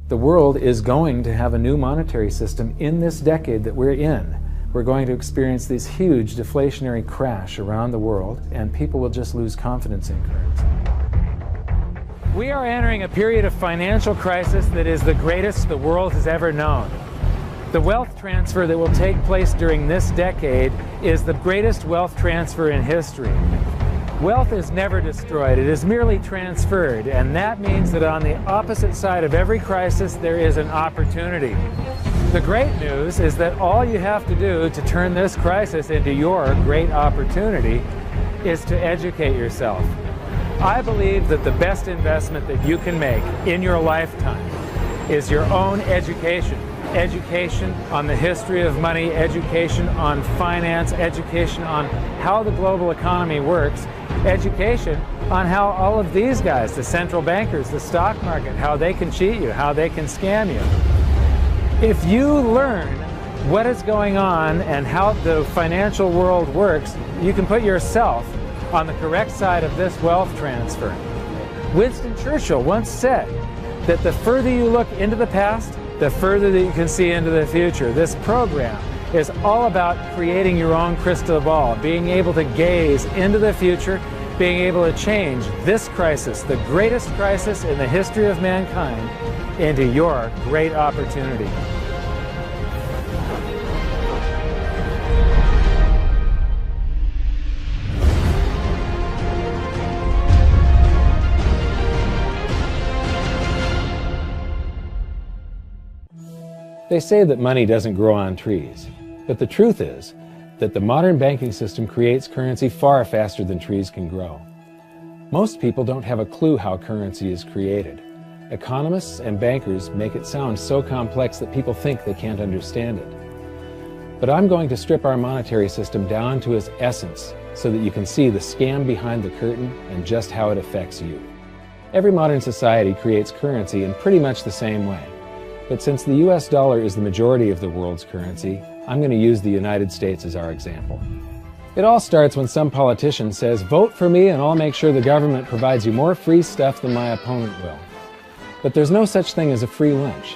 The world is going to have a new monetary system in this decade that we're in. We're going to experience this huge deflationary crash around the world, and people will just lose confidence in currency. We are entering a period of financial crisis that is the greatest the world has ever known. The wealth transfer that will take place during this decade is the greatest wealth transfer in history. Wealth is never destroyed, it is merely transferred, and that means that on the opposite side of every crisis there is an opportunity. The great news is that all you have to do to turn this crisis into your great opportunity is to educate yourself. I believe that the best investment that you can make in your lifetime is your own education. Education on the history of money, education on finance, education on how the global economy works, education on how all of these guys, the central bankers, the stock market, how they can cheat you, how they can scam you. If you learn what is going on and how the financial world works, you can put yourself on the correct side of this wealth transfer. Winston Churchill once said that the further you look into the past, the further that you can see into the future. This program is all about creating your own crystal ball, being able to gaze into the future, being able to change this crisis, the greatest crisis in the history of mankind, into your great opportunity. They say that money doesn't grow on trees, but the truth is that the modern banking system creates currency far faster than trees can grow. Most people don't have a clue how currency is created. Economists and bankers make it sound so complex that people think they can't understand it. But I'm going to strip our monetary system down to its essence so that you can see the scam behind the curtain and just how it affects you. Every modern society creates currency in pretty much the same way. But since the US dollar is the majority of the world's currency, I'm going to use the United States as our example. It all starts when some politician says, "Vote for me and I'll make sure the government provides you more free stuff than my opponent will." But there's no such thing as a free lunch.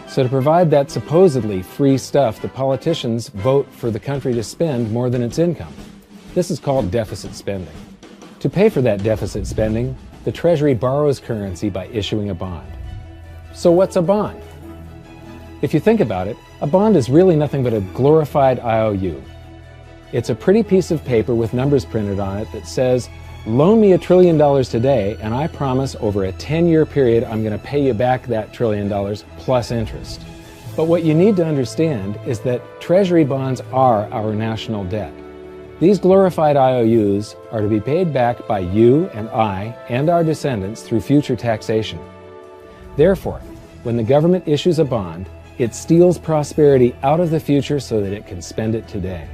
So to provide that supposedly free stuff, the politicians vote for the country to spend more than its income. This is called deficit spending. To pay for that deficit spending, the Treasury borrows currency by issuing a bond. So what's a bond? If you think about it, a bond is really nothing but a glorified IOU. It's a pretty piece of paper with numbers printed on it that says, "Loan me $1 trillion today, and I promise over a 10-year period I'm going to pay you back that $1 trillion plus interest." But what you need to understand is that Treasury bonds are our national debt. These glorified IOUs are to be paid back by you and I and our descendants through future taxation. Therefore, when the government issues a bond, it steals prosperity out of the future so that it can spend it today.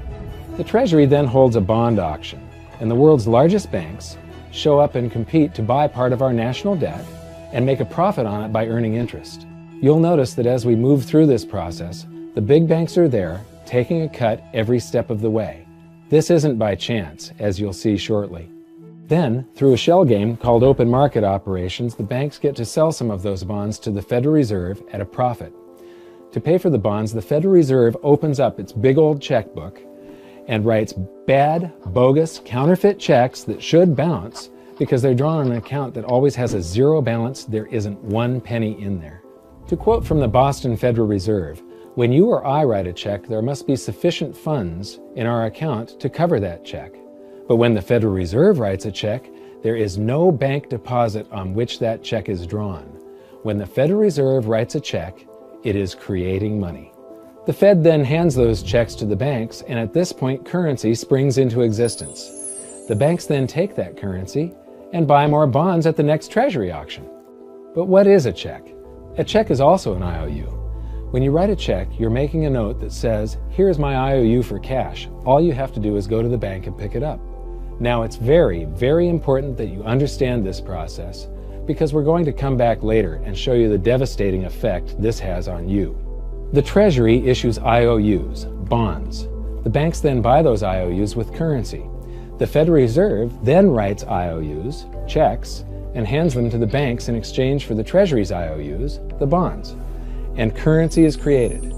The Treasury then holds a bond auction, and the world's largest banks show up and compete to buy part of our national debt and make a profit on it by earning interest. You'll notice that as we move through this process, the big banks are there, taking a cut every step of the way. This isn't by chance, as you'll see shortly. Then, through a shell game called open market operations, the banks get to sell some of those bonds to the Federal Reserve at a profit. To pay for the bonds, the Federal Reserve opens up its big old checkbook and writes bad, bogus, counterfeit checks that should bounce because they're drawn on an account that always has a zero balance. There isn't one penny in there. To quote from the Boston Federal Reserve, "When you or I write a check, there must be sufficient funds in our account to cover that check. But when the Federal Reserve writes a check, there is no bank deposit on which that check is drawn. When the Federal Reserve writes a check, it is creating money." The Fed then hands those checks to the banks, and at this point, currency springs into existence. The banks then take that currency and buy more bonds at the next Treasury auction. But what is a check? A check is also an IOU. When you write a check, you're making a note that says, "Here's my IOU for cash. All you have to do is go to the bank and pick it up." Now, it's very, very important that you understand this process because we're going to come back later and show you the devastating effect this has on you. The Treasury issues IOUs, bonds. The banks then buy those IOUs with currency. The Federal Reserve then writes IOUs, checks, and hands them to the banks in exchange for the Treasury's IOUs, the bonds. And currency is created.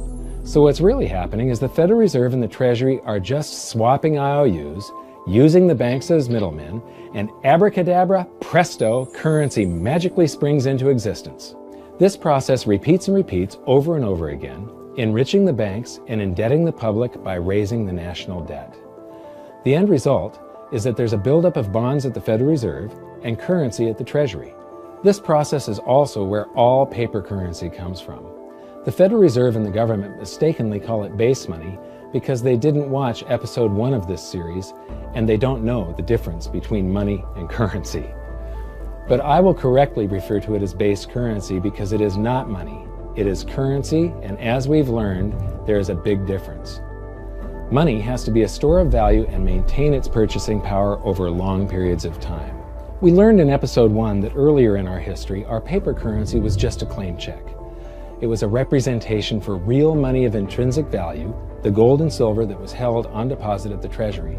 So what's really happening is the Federal Reserve and the Treasury are just swapping IOUs, using the banks as middlemen, and abracadabra, presto, currency magically springs into existence. This process repeats and repeats over and over again, enriching the banks and indebting the public by raising the national debt. The end result is that there's a buildup of bonds at the Federal Reserve and currency at the Treasury. This process is also where all paper currency comes from. The Federal Reserve and the government mistakenly call it base money because they didn't watch episode 1 of this series and they don't know the difference between money and currency. But I will correctly refer to it as base currency because it is not money. It is currency, and as we've learned, there is a big difference. Money has to be a store of value and maintain its purchasing power over long periods of time. We learned in episode 1 that earlier in our history, our paper currency was just a claim check. It was a representation for real money of intrinsic value, the gold and silver that was held on deposit at the Treasury.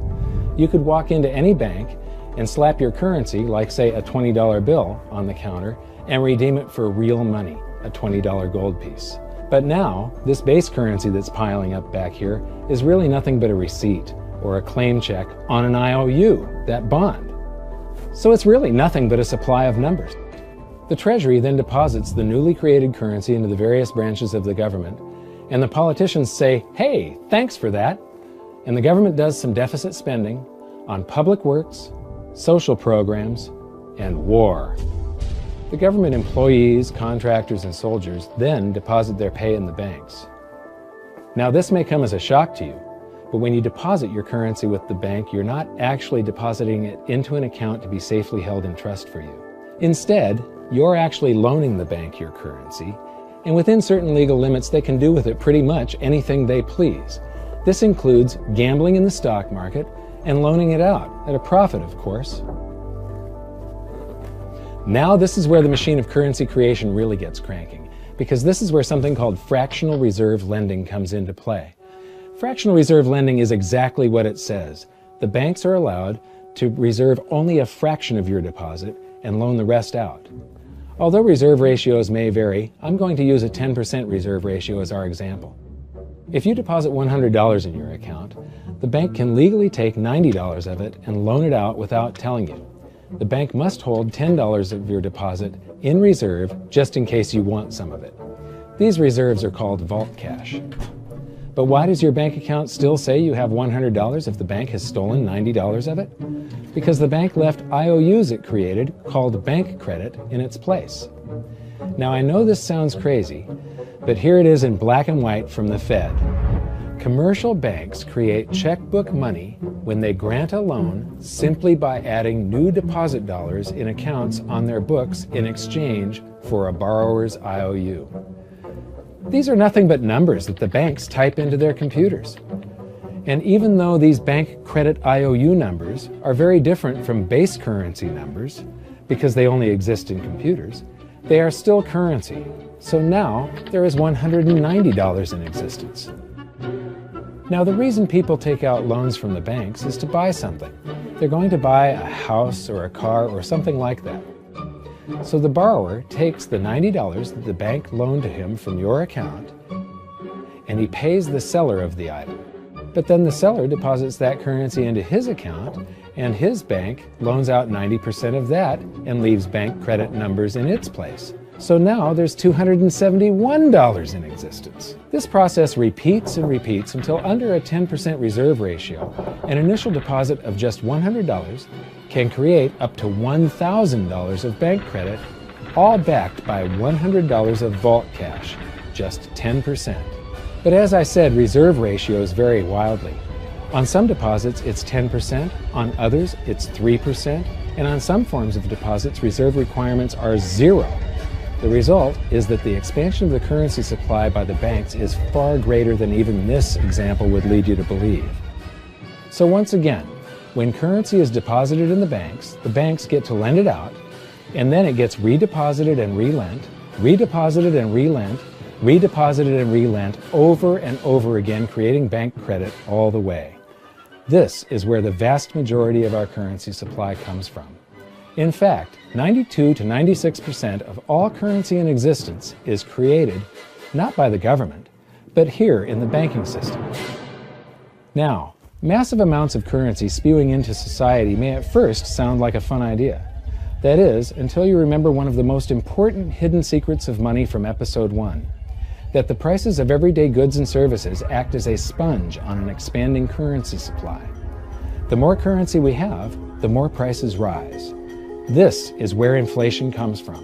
You could walk into any bank and slap your currency, like say a $20 bill, on the counter and redeem it for real money, a $20 gold piece. But now, this base currency that's piling up back here is really nothing but a receipt or a claim check on an IOU, that bond. So it's really nothing but a supply of numbers. The Treasury then deposits the newly created currency into the various branches of the government, and the politicians say, "Hey, thanks for that." And the government does some deficit spending on public works, social programs, and war. The government employees, contractors, and soldiers then deposit their pay in the banks. Now, this may come as a shock to you, but when you deposit your currency with the bank, you're not actually depositing it into an account to be safely held in trust for you. Instead, you're actually loaning the bank your currency, and within certain legal limits, they can do with it pretty much anything they please. This includes gambling in the stock market and loaning it out, at a profit, of course. Now this is where the machine of currency creation really gets cranking, because this is where something called fractional reserve lending comes into play. Fractional reserve lending is exactly what it says. The banks are allowed to reserve only a fraction of your deposit and loan the rest out. Although reserve ratios may vary, I'm going to use a 10% reserve ratio as our example. If you deposit $100 in your account, the bank can legally take $90 of it and loan it out without telling you. The bank must hold $10 of your deposit in reserve just in case you want some of it. These reserves are called vault cash. But why does your bank account still say you have $100 if the bank has stolen $90 of it? Because the bank left IOUs it created, called bank credit, in its place. Now I know this sounds crazy, but here it is in black and white from the Fed. Commercial banks create checkbook money when they grant a loan simply by adding new deposit dollars in accounts on their books in exchange for a borrower's IOU. These are nothing but numbers that the banks type into their computers. And even though these bank credit IOU numbers are very different from base currency numbers, because they only exist in computers, they are still currency. So now there is $190 in existence. Now, the reason people take out loans from the banks is to buy something. They're going to buy a house or a car or something like that. So the borrower takes the $90 that the bank loaned to him from your account, and he pays the seller of the item. But then the seller deposits that currency into his account, and his bank loans out 90% of that and leaves bank credit numbers in its place. So now there's $271 in existence. This process repeats and repeats until under a 10% reserve ratio, an initial deposit of just $100 can create up to $1,000 of bank credit, all backed by $100 of vault cash, just 10%. But as I said, reserve ratios vary wildly. On some deposits, it's 10%, on others, it's 3%, and on some forms of deposits, reserve requirements are 0. The result is that the expansion of the currency supply by the banks is far greater than even this example would lead you to believe. So once again, when currency is deposited in the banks get to lend it out, and then it gets redeposited and relent, redeposited and relent, redeposited and relent over and over again, creating bank credit all the way. This is where the vast majority of our currency supply comes from. In fact, 92 to 96% of all currency in existence is created not by the government, but here in the banking system. Now, massive amounts of currency spewing into society may at first sound like a fun idea. That is, until you remember one of the most important hidden secrets of money from episode 1, that the prices of everyday goods and services act as a sponge on an expanding currency supply. The more currency we have, the more prices rise. This is where inflation comes from.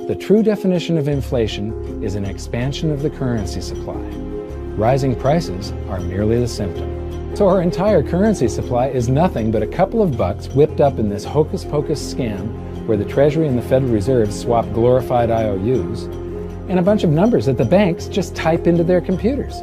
The true definition of inflation is an expansion of the currency supply. Rising prices are merely the symptom. So our entire currency supply is nothing but a couple of bucks whipped up in this hocus-pocus scam where the Treasury and the Federal Reserve swap glorified IOUs, and a bunch of numbers that the banks just type into their computers.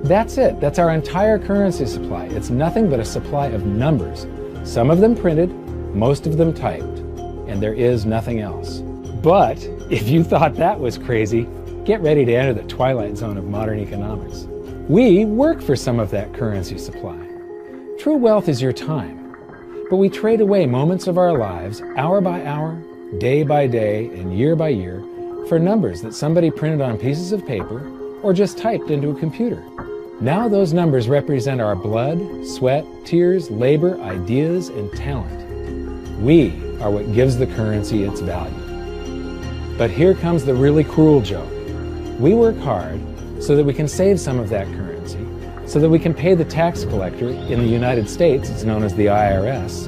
That's it. That's our entire currency supply. It's nothing but a supply of numbers. Some of them printed, most of them typed, and there is nothing else. But if you thought that was crazy, get ready to enter the twilight zone of modern economics. We work for some of that currency supply. True wealth is your time, but we trade away moments of our lives, hour by hour, day by day, and year by year, for numbers that somebody printed on pieces of paper or just typed into a computer. Now those numbers represent our blood, sweat, tears, labor, ideas, and talent. We are what gives the currency its value. But here comes the really cruel joke. We work hard so that we can save some of that currency, so that we can pay the tax collector. In the United States, it's known as the IRS.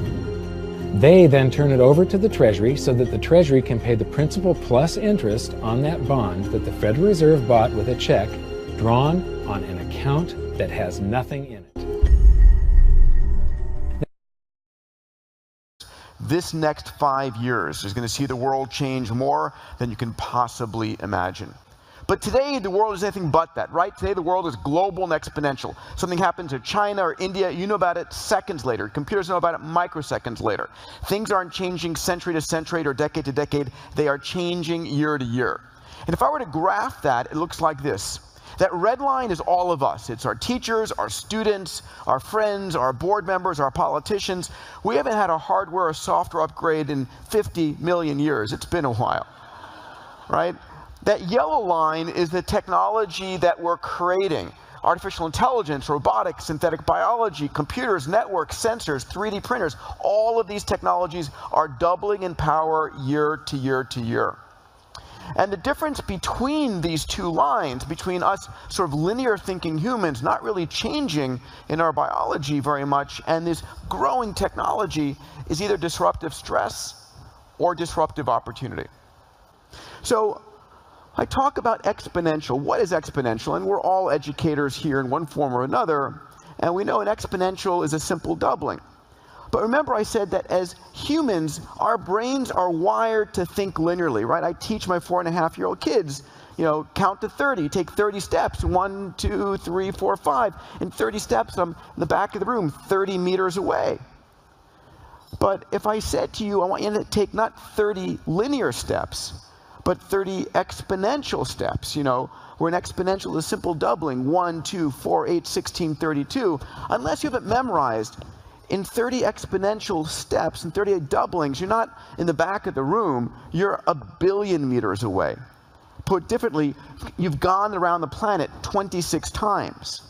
They then turn it over to the Treasury so that the Treasury can pay the principal plus interest on that bond that the Federal Reserve bought with a check drawn on an account that has nothing in it. This next 5 years is going to see the world change more than you can possibly imagine. But today, the world is anything but that, right? Today, the world is global and exponential. Something happens in China or India, you know about it seconds later. Computers know about it microseconds later. Things aren't changing century to century or decade to decade. They are changing year to year. And if I were to graph that, it looks like this. That red line is all of us. It's our teachers, our students, our friends, our board members, our politicians. We haven't had a hardware or software upgrade in 50 million years. It's been a while, right? That yellow line is the technology that we're creating. Artificial intelligence, robotics, synthetic biology, computers, networks, sensors, 3D printers. All of these technologies are doubling in power year to year to year. And the difference between these two lines, between us sort of linear thinking humans not really changing in our biology very much, and this growing technology, is either disruptive stress or disruptive opportunity. So I talk about exponential. What is exponential? And we're all educators here in one form or another, and we know an exponential is a simple doubling. But remember I said that as humans, our brains are wired to think linearly, right? I teach my 4.5-year-old kids, count to 30, take 30 steps, 1, 2, 3, 4, 5. In 30 steps, I'm in the back of the room, 30 meters away. But if I said to you, I want you to take not 30 linear steps, but 30 exponential steps, where an exponential is simple doubling, 1, 2, 4, 8, 16, 32. Unless you have it memorized, in 30 exponential steps and 38 doublings, you're not in the back of the room, you're 1 billion meters away. Put differently, you've gone around the planet 26 times.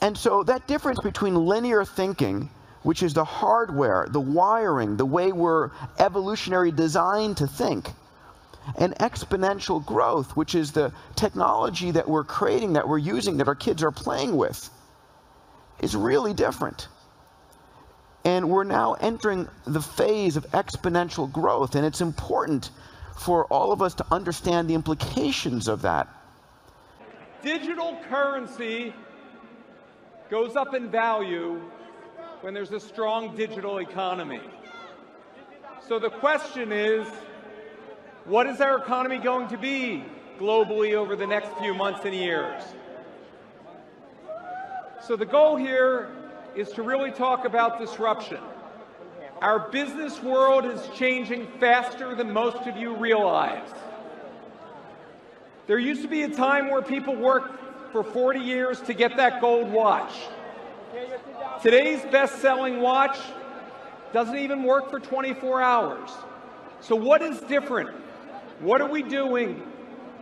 And so that difference between linear thinking, which is the hardware, the wiring, the way we're evolutionary designed to think, and exponential growth, which is the technology that we're creating, that we're using, that our kids are playing with, is really different. And we're now entering the phase of exponential growth, and it's important for all of us to understand the implications of that. Digital currency goes up in value when there's a strong digital economy. So the question is, what is our economy going to be globally over the next few months and years? So the goal here is to really talk about disruption. Our business world is changing faster than most of you realize. There used to be a time where people worked for 40 years to get that gold watch. Today's best-selling watch doesn't even work for 24 hours. So what is different? What are we doing?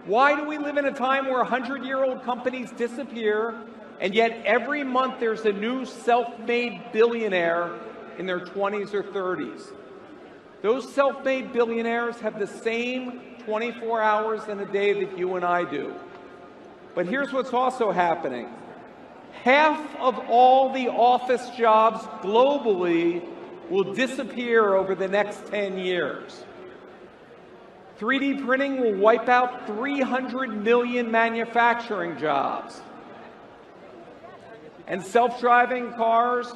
Why do we live in a time where 100-year-old companies disappear, and yet every month there's a new self-made billionaire in their 20s or 30s? Those self-made billionaires have the same 24 hours in a day that you and I do. But here's what's also happening. Half of all the office jobs globally will disappear over the next 10 years. 3D printing will wipe out 300 million manufacturing jobs. And self-driving cars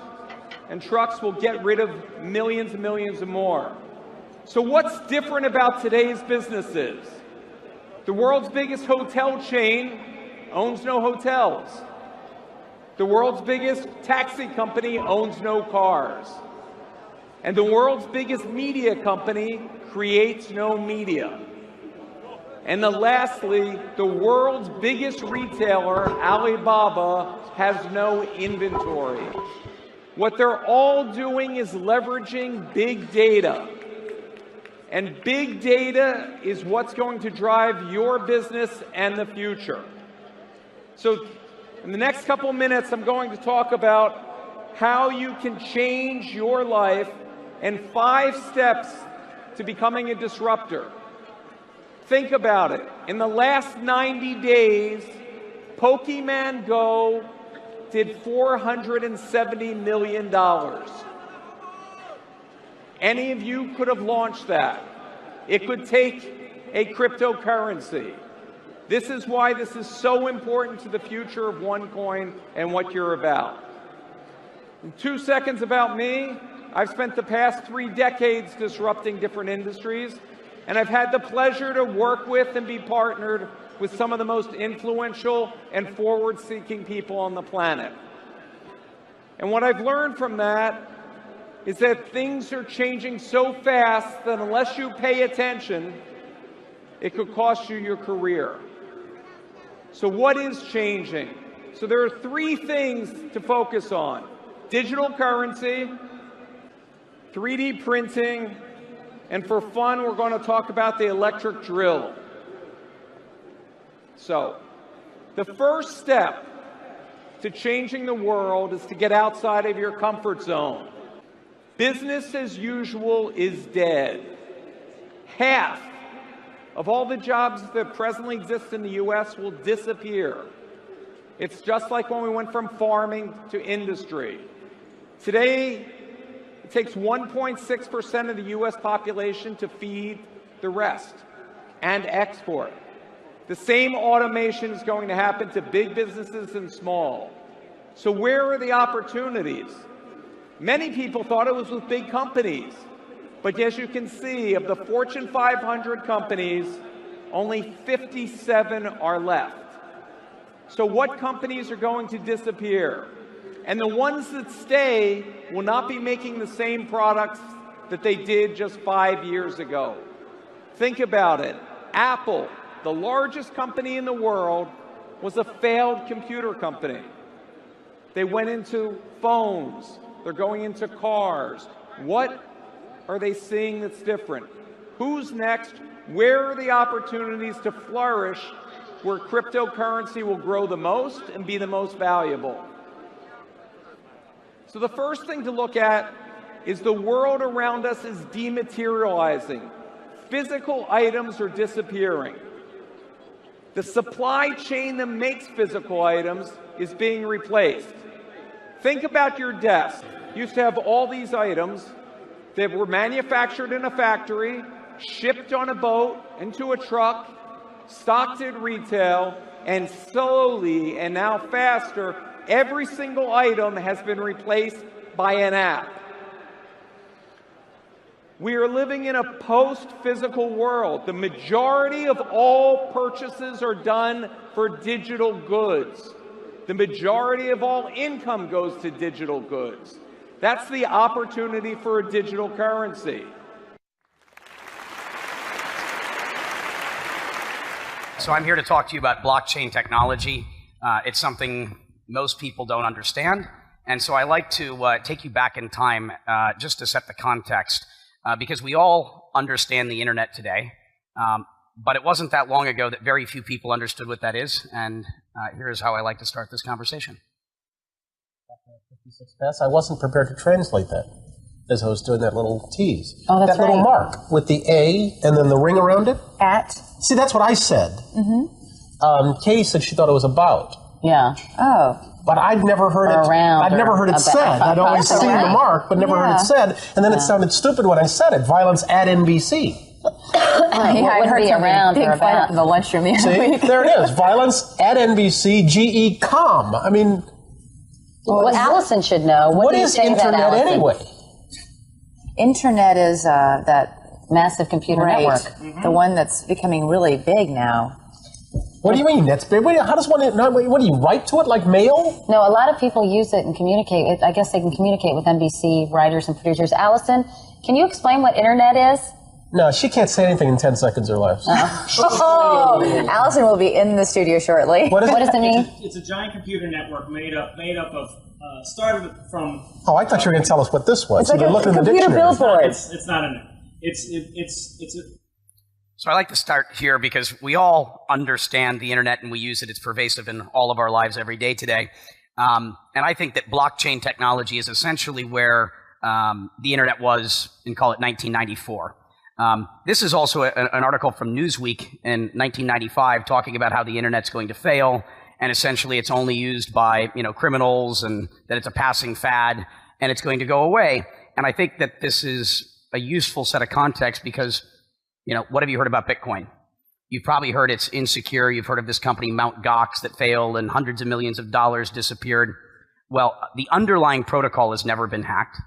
and trucks will get rid of millions and millions more. So what's different about today's businesses? The world's biggest hotel chain owns no hotels. The world's biggest taxi company owns no cars. And the world's biggest media company creates no media. And lastly, the world's biggest retailer, Alibaba, has no inventory. What they're all doing is leveraging big data. And big data is what's going to drive your business and the future. So in the next couple of minutes, I'm going to talk about how you can change your life and 5 steps to becoming a disruptor. Think about it. In the last 90 days, Pokemon Go did $470 million. Any of you could have launched that. It could take a cryptocurrency. This is why this is so important to the future of OneCoin and what you're about. In 2 seconds about me, I've spent the past 3 decades disrupting different industries, and I've had the pleasure to work with and be partnered with some of the most influential and forward-seeking people on the planet. And what I've learned from that is that things are changing so fast that unless you pay attention, it could cost you your career. So what is changing? So there are 3 things to focus on: digital currency, 3D printing, and for fun, we're going to talk about the electric drill. So the first step to changing the world is to get outside of your comfort zone. Business as usual is dead. Half of all the jobs that presently exist in the US will disappear. It's just like when we went from farming to industry. Today, it takes 1.6% of the US population to feed the rest and export. The same automation is going to happen to big businesses and small. So where are the opportunities? Many people thought it was with big companies. But as you can see, of the Fortune 500 companies, only 57 are left. So what companies are going to disappear? And the ones that stay will not be making the same products that they did just 5 years ago. Think about it. Apple, the largest company in the world, was a failed computer company. They went into phones. They're going into cars. What are they seeing that's different? Who's next? Where are the opportunities to flourish where cryptocurrency will grow the most and be the most valuable? So the first thing to look at is the world around us is dematerializing. Physical items are disappearing. The supply chain that makes physical items is being replaced. Think about your desk. You used to have all these items that were manufactured in a factory, shipped on a boat, into a truck, stocked at retail, and slowly, and now faster, every single item has been replaced by an app. We are living in a post-physical world. The majority of all purchases are done for digital goods. The majority of all income goes to digital goods. That's the opportunity for a digital currency. So I'm here to talk to you about blockchain technology. It's something most people don't understand. And so I like to take you back in time just to set the context, because we all understand the internet today, but it wasn't that long ago that very few people understood what that is, and here's how I like to start this conversation. 56 pass. I wasn't prepared to translate that as I was doing that little tease. Oh, that's that little right. mark with the A and then the ring around it. At. See, that's what I said. Katie said she thought it was about. Yeah. Oh. But I'd never heard Or it. around I'd never or heard it about. said. I'd always That's seen right. the mark, but never heard it said. And then it sounded stupid when I said it. Violence at NBC. I heard be around big or fight about. up in the lunchroom the other See, week. there it is. Violence at NBC. GE.com. I mean, Well, Allison should know. what do you is think about internet Allison? anyway? Internet is that Massive computer network. the one that's becoming really big now. What do you mean? That's big. How does one? What do you write to it like mail? No, a lot of people use it and communicate. I guess they can communicate with NBC writers and producers. Allison, can you explain what internet is? No, she can't say anything in 10 seconds or less. Oh, Allison will be in the studio shortly. What is What does it mean? It's a giant computer network made up of started from. Oh, I thought you were going to tell us what this was. It's like You've been a looking in the computer dictionary. billboard. It's not a. It's a. So I like to start here because we all understand the internet and we use it. It's pervasive in all of our lives every day today. And I think that blockchain technology is essentially where the internet was in, call it 1994. This is also an article from Newsweek in 1995 talking about how the internet's going to fail, and essentially it's only used by criminals, and that it's a passing fad and it's going to go away. And I think that this is a useful set of context because what have you heard about Bitcoin? You've probably heard it's insecure. You've heard of this company, Mt. Gox, that failed and hundreds of millions of dollars disappeared. Well, the underlying protocol has never been hacked.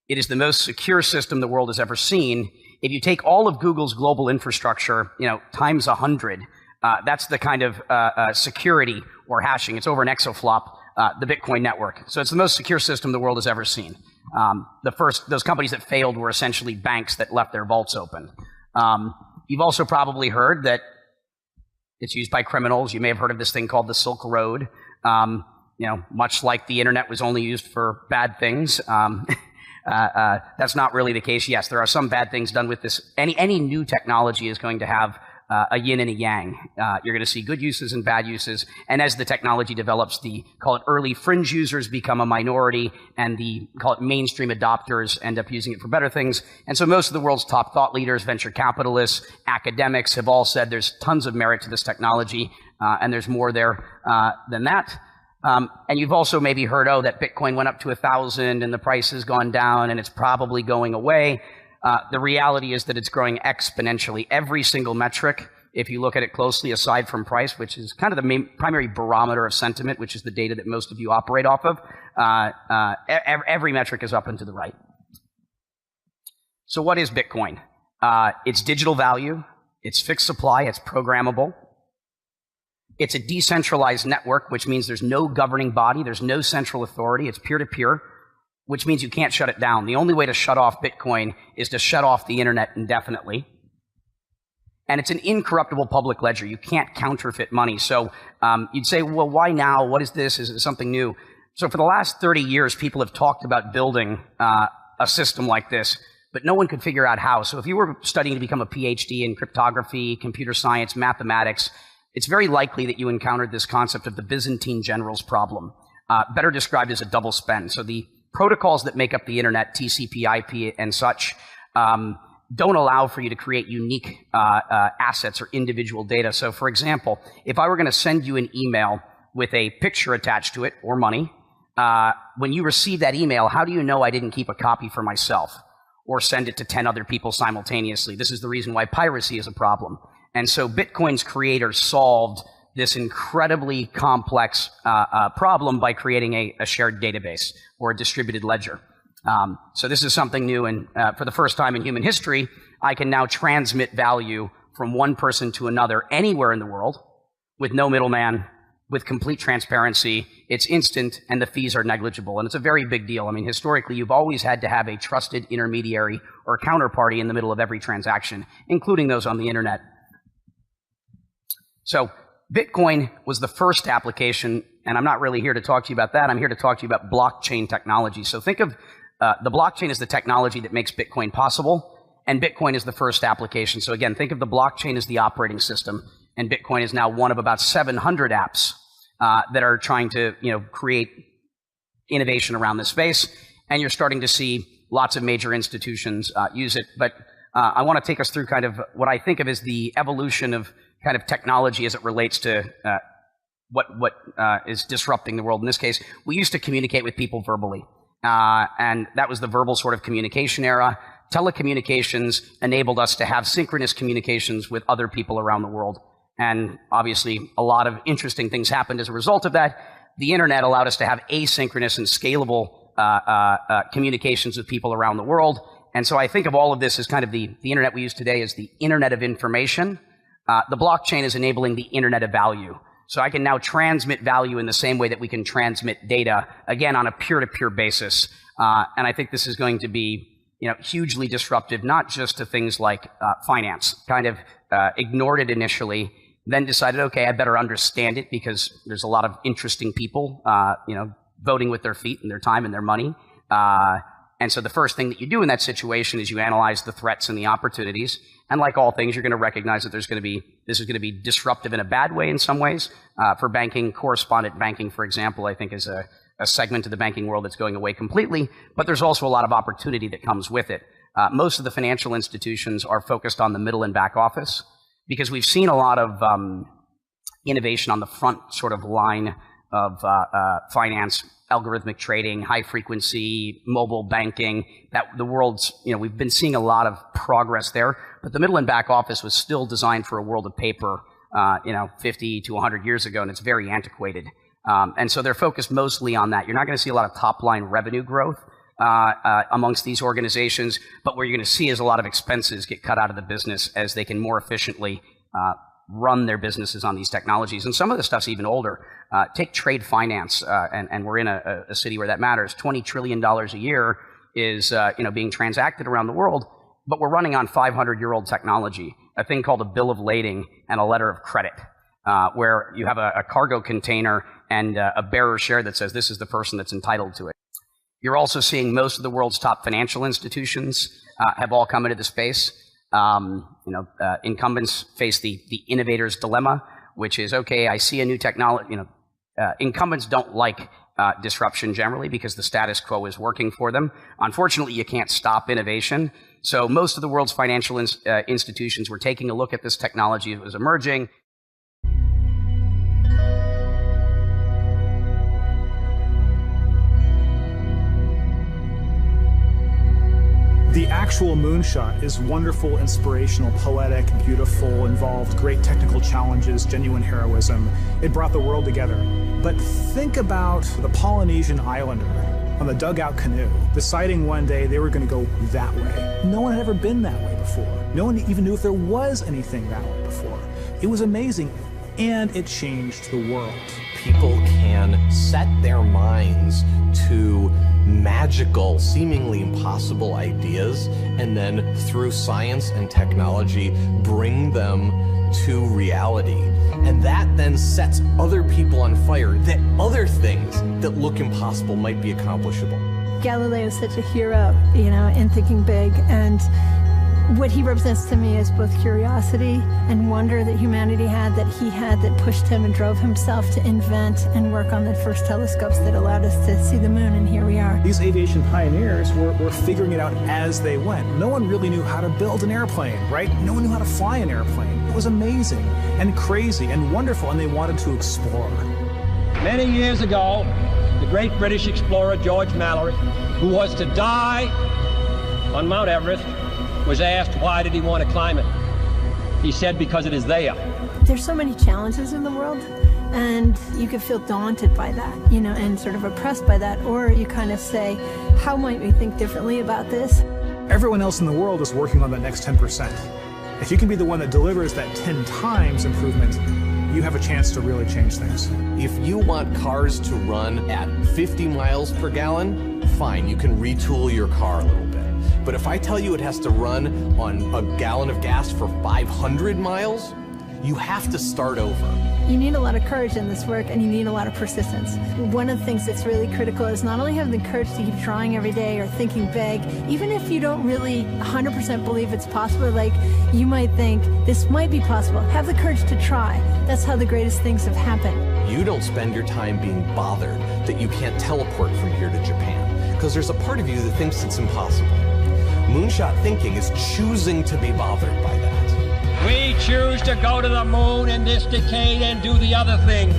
It is the most secure system the world has ever seen. If you take all of Google's global infrastructure, times 100, that's the kind of security or hashing. It's over an exaflop, the Bitcoin network. So it's the most secure system the world has ever seen. Those companies that failed were essentially banks that left their vaults open. You've also probably heard that it's used by criminals. You may have heard of this thing called the Silk Road. Much like the internet was only used for bad things. That's not really the case. Yes, there are some bad things done with this. Any new technology is going to have a yin and a yang. You're going to see good uses and bad uses. And as the technology develops, the, call it early fringe users become a minority, and the, call it mainstream adopters end up using it for better things. And so most of the world's top thought leaders, venture capitalists, academics have all said there's tons of merit to this technology, and there's more there than that. And you've also maybe heard, that Bitcoin went up to 1,000 and the price has gone down and it's probably going away. The reality is that it's growing exponentially. Every single metric, if you look at it closely, aside from price, which is kind of the main primary barometer of sentiment, which is the data that most of you operate off of, every metric is up and to the right. So what is Bitcoin? It's digital value, it's fixed supply, it's programmable. It's a decentralized network, which means there's no governing body, there's no central authority, it's peer-to-peer, which means you can't shut it down. The only way to shut off Bitcoin is to shut off the internet indefinitely. And it's an incorruptible public ledger. You can't counterfeit money. So you'd say, well, why now? What is this? Is it something new? So for the last 30 years, people have talked about building a system like this, but no one could figure out how. So if you were studying to become a PhD in cryptography, computer science, mathematics, it's very likely that you encountered this concept of the Byzantine generals problem, better described as a double spend. So the protocols that make up the internet, TCP, IP, and such, don't allow for you to create unique assets or individual data. So for example, if I were going to send you an email with a picture attached to it or money, when you receive that email, how do you know I didn't keep a copy for myself or send it to 10 other people simultaneously? This is the reason why piracy is a problem. And so Bitcoin's creators solved this incredibly complex problem by creating a shared database or a distributed ledger. So this is something new, and for the first time in human history, I can now transmit value from one person to another anywhere in the world with no middleman, with complete transparency. It's instant, and the fees are negligible, and it's a very big deal. I mean, historically, you've always had to have a trusted intermediary or counterparty in the middle of every transaction, including those on the internet. So Bitcoin was the first application And I'm not really here to talk to you about that. I'm here to talk to you about blockchain technology. So think of the blockchain as the technology that makes Bitcoin possible, and Bitcoin is the first application. So again, think of the blockchain as the operating system, and Bitcoin is now one of about 700 apps that are trying to create innovation around this space. And you're starting to see lots of major institutions use it. But I want to take us through kind of what I think of as the evolution of kind of technology as it relates to what is disrupting the world. In this case, we used to communicate with people verbally. And that was the verbal sort of communication era. Telecommunications enabled us to have synchronous communications with other people around the world. And obviously, a lot of interesting things happened as a result of that. The internet allowed us to have asynchronous and scalable communications with people around the world. And so I think of all of this as kind of the internet we use today as the internet of information. The blockchain is enabling the internet of value. So I can now transmit value in the same way that we can transmit data, again, on a peer-to-peer basis. And I think this is going to be hugely disruptive, not just to things like finance. Kind of ignored it initially, then decided, okay, I better understand it because there's a lot of interesting people, voting with their feet and their time and their money. And so the first thing that you do in that situation is you analyze the threats and the opportunities. And like all things, you're going to recognize that this is going to be disruptive in a bad way in some ways. For banking, correspondent banking, for example, I think is a segment of the banking world that's going away completely. But there's also a lot of opportunity that comes with it. Most of the financial institutions are focused on the middle and back office because we've seen a lot of innovation on the front sort of line of finance, algorithmic trading, high frequency, mobile banking, that the world's, we've been seeing a lot of progress there, but the middle and back office was still designed for a world of paper, 50 to 100 years ago, and it's very antiquated. And so they're focused mostly on that. You're not going to see a lot of top line revenue growth amongst these organizations, but what you're going to see is a lot of expenses get cut out of the business as they can more efficiently run their businesses on these technologies. And some of the stuff's even older. Take trade finance, and we're in a city where that matters. $20 trillion a year is being transacted around the world, but we're running on 500-year-old technology, a thing called a bill of lading and a letter of credit, where you have a cargo container and a bearer share that says this is the person that's entitled to it. You're also seeing most of the world's top financial institutions have all come into the space. Incumbents face the innovator's dilemma, which is, okay, I see a new technology. Incumbents don't like disruption generally because the status quo is working for them. Unfortunately, you can't stop innovation. So most of the world's financial institutions were taking a look at this technology that was emerging. The actual moonshot is wonderful, inspirational, poetic, beautiful, involved great technical challenges, genuine heroism. It brought the world together. But think about the Polynesian islander on the dugout canoe, deciding one day they were going to go that way. No one had ever been that way before. No one even knew if there was anything that way before. It was amazing, and it changed the world. People can set their minds to magical, seemingly impossible ideas, and then through science and technology, bring them to reality. And that then sets other people on fire, that other things that look impossible might be accomplishable. Galileo is such a hero, in thinking big, and what he represents to me is both curiosity and wonder that humanity had, that he had, that pushed him and drove himself to invent and work on the first telescopes that allowed us to see the moon, and here we are. These aviation pioneers were figuring it out as they went. No one really knew how to build an airplane, right? No one knew how to fly an airplane. It was amazing and crazy and wonderful, and they wanted to explore. Many years ago, the great British explorer George Mallory, who was to die on Mount Everest, was asked why did he want to climb it. He said, because it is there. There's so many challenges in the world, and you can feel daunted by that, and sort of oppressed by that, or you kind of say, how might we think differently about this? Everyone else in the world is working on the next 10%. If you can be the one that delivers that 10 times improvement, you have a chance to really change things. If you want cars to run at 50 miles per gallon, fine, you can retool your car a little bit. But if I tell you it has to run on a gallon of gas for 500 miles, you have to start over. You need a lot of courage in this work, and you need a lot of persistence. One of the things that's really critical is not only having the courage to keep trying every day or thinking big, even if you don't really 100% believe it's possible, like you might think this might be possible, have the courage to try. That's how the greatest things have happened. You don't spend your time being bothered that you can't teleport from here to Japan, because there's a part of you that thinks it's impossible. Moonshot thinking is choosing to be bothered by that. We choose to go to the moon in this decade and do the other things,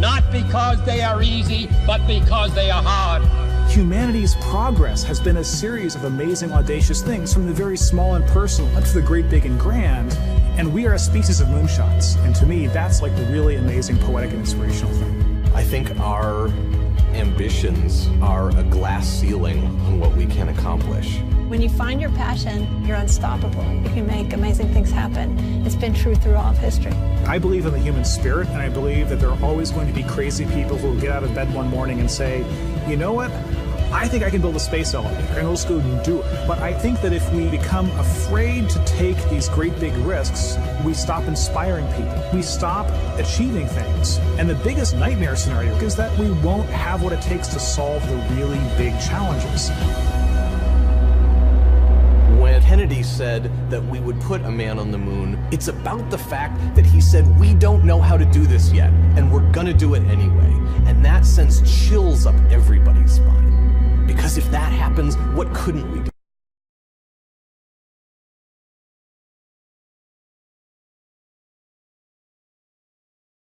not because they are easy, but because they are hard. Humanity's progress has been a series of amazing, audacious things, from the very small and personal up to the great, big, and grand, and we are a species of moonshots. And to me, that's like the really amazing, poetic, and inspirational thing. I think our ambitions are a glass ceiling on what we can accomplish. When you find your passion, you're unstoppable. You can make amazing things happen. It's been true through all of history. I believe in the human spirit, and I believe that there are always going to be crazy people who will get out of bed one morning and say, you know what? I think I can build a space elevator, and we'll just go and do it. But I think that if we become afraid to take these great big risks, we stop inspiring people. We stop achieving things. And the biggest nightmare scenario is that we won't have what it takes to solve the really big challenges. When Kennedy said that we would put a man on the moon, it's about the fact that he said, we don't know how to do this yet, and we're gonna do it anyway. And that sends chills up everybody's spine. Because if that happens, what couldn't we do?